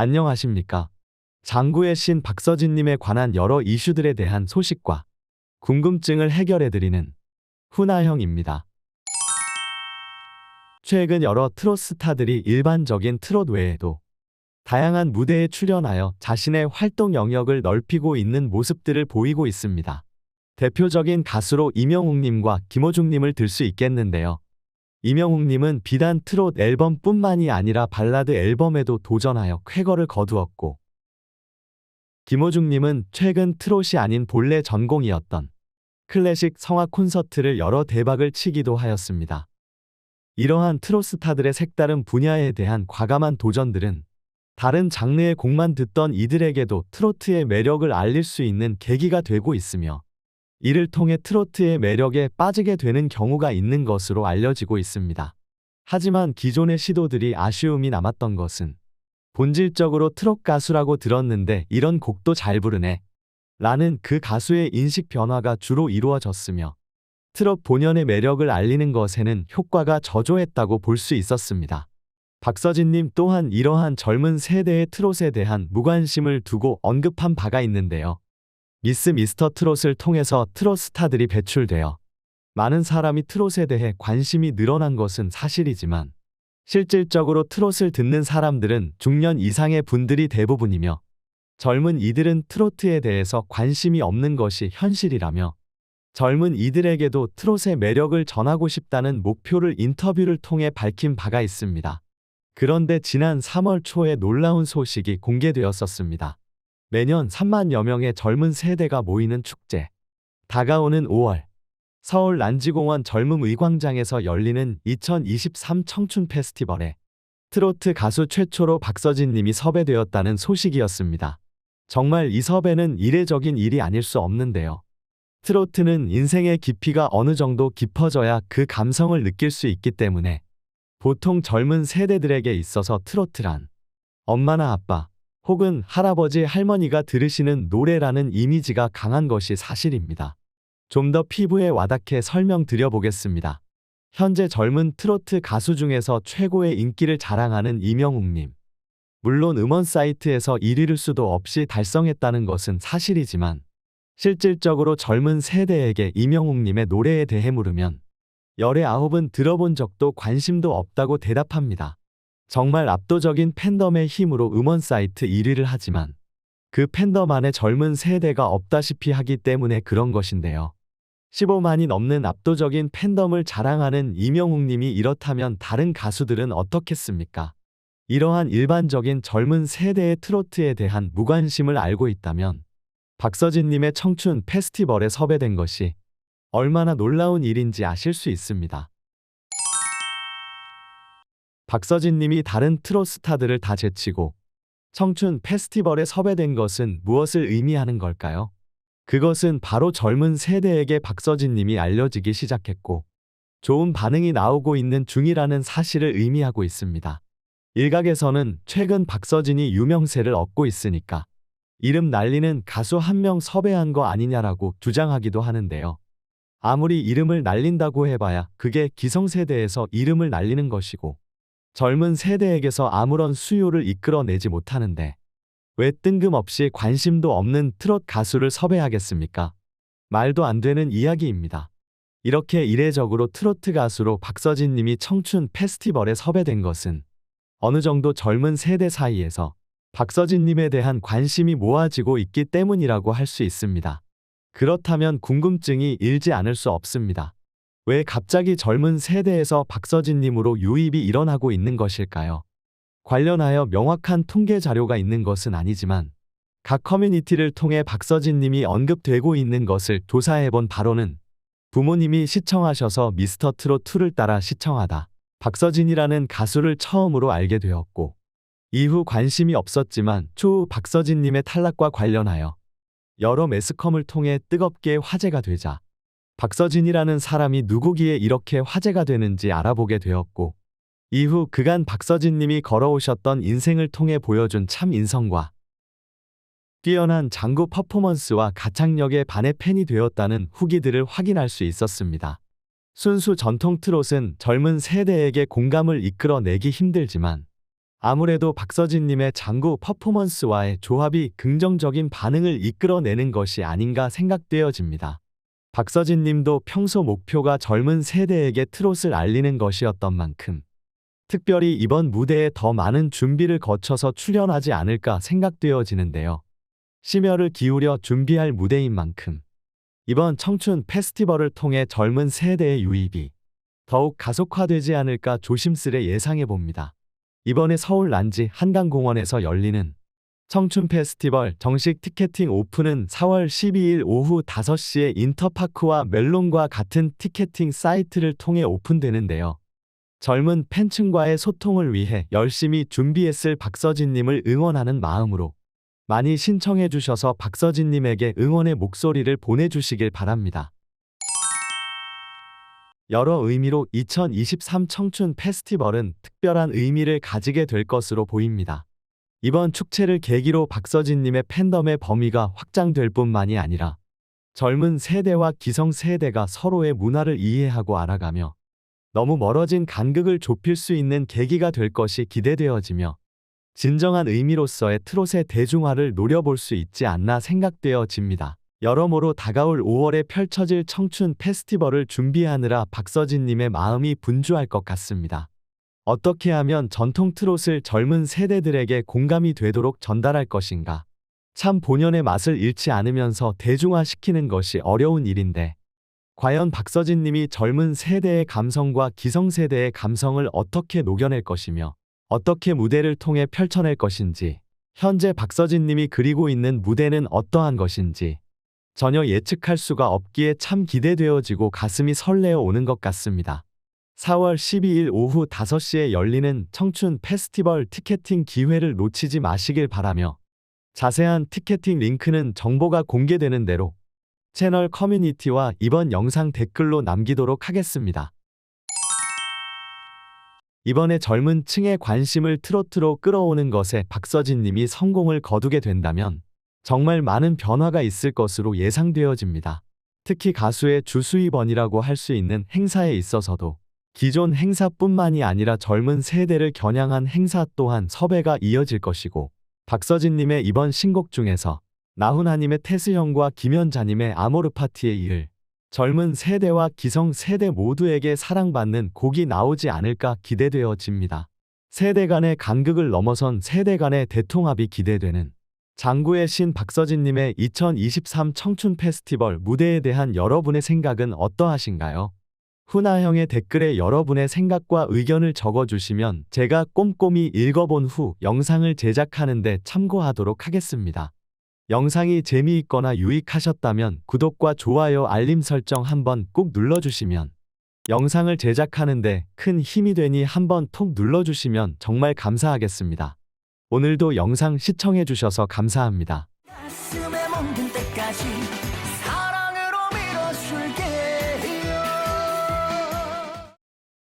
안녕하십니까. 장구의 신 박서진님에 관한 여러 이슈들에 대한 소식과 궁금증을 해결해드리는 훈아형입니다. 최근 여러 트롯 스타들이 일반적인 트롯 외에도 다양한 무대에 출연하여 자신의 활동 영역을 넓히고 있는 모습들을 보이고 있습니다. 대표적인 가수로 임영웅님과 김호중님을 들 수 있겠는데요. 임영웅님은 비단 트롯 앨범뿐만이 아니라 발라드 앨범에도 도전하여 쾌거를 거두었고, 김호중님은 최근 트롯이 아닌 본래 전공이었던 클래식 성악 콘서트를 열어 대박을 치기도 하였습니다. 이러한 트롯 스타들의 색다른 분야에 대한 과감한 도전들은 다른 장르의 곡만 듣던 이들에게도 트로트의 매력을 알릴 수 있는 계기가 되고 있으며, 이를 통해 트로트의 매력에 빠지게 되는 경우가 있는 것으로 알려지고 있습니다. 하지만 기존의 시도들이 아쉬움이 남았던 것은 본질적으로 트롯 가수라고 들었는데 이런 곡도 잘 부르네 라는 그 가수의 인식 변화가 주로 이루어졌으며, 트롯 본연의 매력을 알리는 것에는 효과가 저조했다고 볼 수 있었습니다. 박서진님 또한 이러한 젊은 세대의 트롯에 대한 무관심을 두고 언급한 바가 있는데요. 미스 미스터 트롯을 통해서 트롯 스타들이 배출되어 많은 사람이 트롯에 대해 관심이 늘어난 것은 사실이지만, 실질적으로 트롯을 듣는 사람들은 중년 이상의 분들이 대부분이며, 젊은 이들은 트로트에 대해서 관심이 없는 것이 현실이라며, 젊은 이들에게도 트롯의 매력을 전하고 싶다는 목표를 인터뷰를 통해 밝힌 바가 있습니다. 그런데 지난 3월 초에 놀라운 소식이 공개되었었습니다. 매년 3만여 명의 젊은 세대가 모이는 축제, 다가오는 5월 서울 난지공원 젊음의광장에서 열리는 2023 청춘 페스티벌에 트로트 가수 최초로 박서진님이 섭외되었다는 소식이었습니다. 정말 이 섭외는 이례적인 일이 아닐 수 없는데요. 트로트는 인생의 깊이가 어느 정도 깊어져야 그 감성을 느낄 수 있기 때문에 보통 젊은 세대들에게 있어서 트로트란 엄마나 아빠 혹은 할아버지 할머니가 들으시는 노래라는 이미지가 강한 것이 사실입니다. 좀 더 피부에 와닿게 설명드려 보겠습니다. 현재 젊은 트로트 가수 중에서 최고의 인기를 자랑하는 임영웅님. 물론 음원 사이트에서 1위를 수도 없이 달성했다는 것은 사실이지만, 실질적으로 젊은 세대에게 임영웅님의 노래에 대해 물으면 열의 9은 들어본 적도 관심도 없다고 대답합니다. 정말 압도적인 팬덤의 힘으로 음원 사이트 1위를 하지만 그 팬덤 안에 젊은 세대가 없다시피 하기 때문에 그런 것인데요. 15만이 넘는 압도적인 팬덤을 자랑하는 임영웅님이 이렇다면 다른 가수들은 어떻겠습니까? 이러한 일반적인 젊은 세대의 트로트에 대한 무관심을 알고 있다면 박서진님의 청춘 페스티벌에 섭외된 것이 얼마나 놀라운 일인지 아실 수 있습니다. 박서진님이 다른 트롯 스타들을 다 제치고 청춘 페스티벌에 섭외된 것은 무엇을 의미하는 걸까요? 그것은 바로 젊은 세대에게 박서진님이 알려지기 시작했고 좋은 반응이 나오고 있는 중이라는 사실을 의미하고 있습니다. 일각에서는 최근 박서진이 유명세를 얻고 있으니까 이름 날리는 가수 한 명 섭외한 거 아니냐라고 주장하기도 하는데요. 아무리 이름을 날린다고 해봐야 그게 기성세대에서 이름을 날리는 것이고 젊은 세대에게서 아무런 수요를 이끌어내지 못하는데 왜 뜬금없이 관심도 없는 트롯 가수를 섭외하겠습니까? 말도 안 되는 이야기입니다. 이렇게 이례적으로 트로트 가수로 박서진님이 청춘 페스티벌에 섭외된 것은 어느 정도 젊은 세대 사이에서 박서진님에 대한 관심이 모아지고 있기 때문이라고 할 수 있습니다. 그렇다면 궁금증이 일지 않을 수 없습니다. 왜 갑자기 젊은 세대에서 박서진님으로 유입이 일어나고 있는 것일까요? 관련하여 명확한 통계 자료가 있는 것은 아니지만 각 커뮤니티를 통해 박서진님이 언급되고 있는 것을 조사해본 바로는 부모님이 시청하셔서 미스터 트롯 2를 따라 시청하다 박서진이라는 가수를 처음으로 알게 되었고, 이후 관심이 없었지만 추후 박서진님의 탈락과 관련하여 여러 매스컴을 통해 뜨겁게 화제가 되자 박서진이라는 사람이 누구기에 이렇게 화제가 되는지 알아보게 되었고, 이후 그간 박서진님이 걸어오셨던 인생을 통해 보여준 참 인성과 뛰어난 장구 퍼포먼스와 가창력에 반해 팬이 되었다는 후기들을 확인할 수 있었습니다. 순수 전통 트롯은 젊은 세대에게 공감을 이끌어내기 힘들지만 아무래도 박서진님의 장구 퍼포먼스와의 조합이 긍정적인 반응을 이끌어내는 것이 아닌가 생각되어집니다. 박서진님도 평소 목표가 젊은 세대에게 트롯을 알리는 것이었던 만큼 특별히 이번 무대에 더 많은 준비를 거쳐서 출연하지 않을까 생각되어지는데요. 심혈을 기울여 준비할 무대인 만큼 이번 청춘 페스티벌을 통해 젊은 세대의 유입이 더욱 가속화되지 않을까 조심스레 예상해 봅니다. 이번에 서울 란지 한강공원에서 열리는 청춘 페스티벌 정식 티켓팅 오픈은 4월 12일 오후 5시에 인터파크와 멜론과 같은 티켓팅 사이트를 통해 오픈되는데요. 젊은 팬층과의 소통을 위해 열심히 준비했을 박서진님을 응원하는 마음으로 많이 신청해 주셔서 박서진님에게 응원의 목소리를 보내주시길 바랍니다. 여러 의미로 2023 청춘 페스티벌은 특별한 의미를 가지게 될 것으로 보입니다. 이번 축제를 계기로 박서진님의 팬덤의 범위가 확장될 뿐만이 아니라 젊은 세대와 기성 세대가 서로의 문화를 이해하고 알아가며 너무 멀어진 간극을 좁힐 수 있는 계기가 될 것이 기대되어지며 진정한 의미로서의 트롯의 대중화를 노려볼 수 있지 않나 생각되어집니다. 여러모로 다가올 5월에 펼쳐질 청춘 페스티벌을 준비하느라 박서진님의 마음이 분주할 것 같습니다. 어떻게 하면 전통 트롯을 젊은 세대들에게 공감이 되도록 전달할 것인가? 참 본연의 맛을 잃지 않으면서 대중화시키는 것이 어려운 일인데 과연 박서진님이 젊은 세대의 감성과 기성세대의 감성을 어떻게 녹여낼 것이며 어떻게 무대를 통해 펼쳐낼 것인지 현재 박서진님이 그리고 있는 무대는 어떠한 것인지 전혀 예측할 수가 없기에 참 기대되어지고 가슴이 설레어 오는 것 같습니다. 4월 12일 오후 5시에 열리는 청춘 페스티벌 티켓팅 기회를 놓치지 마시길 바라며 자세한 티켓팅 링크는 정보가 공개되는 대로 채널 커뮤니티와 이번 영상 댓글로 남기도록 하겠습니다. 이번에 젊은 층의 관심을 트로트로 끌어오는 것에 박서진님이 성공을 거두게 된다면 정말 많은 변화가 있을 것으로 예상되어집니다. 특히 가수의 주수입원이라고 할 수 있는 행사에 있어서도 기존 행사뿐만이 아니라 젊은 세대를 겨냥한 행사 또한 섭외가 이어질 것이고 박서진님의 이번 신곡 중에서 나훈아님의 태스형과 김연자님의 아모르 파티에 이을 젊은 세대와 기성 세대 모두에게 사랑받는 곡이 나오지 않을까 기대되어집니다. 세대 간의 간극을 넘어선 세대 간의 대통합이 기대되는 장구의 신 박서진님의 2023 청춘 페스티벌 무대에 대한 여러분의 생각은 어떠하신가요? 훈아형의 댓글에 여러분의 생각과 의견을 적어주시면 제가 꼼꼼히 읽어본 후 영상을 제작하는 데 참고하도록 하겠습니다. 영상이 재미있거나 유익하셨다면 구독과 좋아요 알림 설정 한번 꼭 눌러주시면 영상을 제작하는 데 큰 힘이 되니 한번 톡 눌러주시면 정말 감사하겠습니다. 오늘도 영상 시청해주셔서 감사합니다. 가슴에 멍든 때까지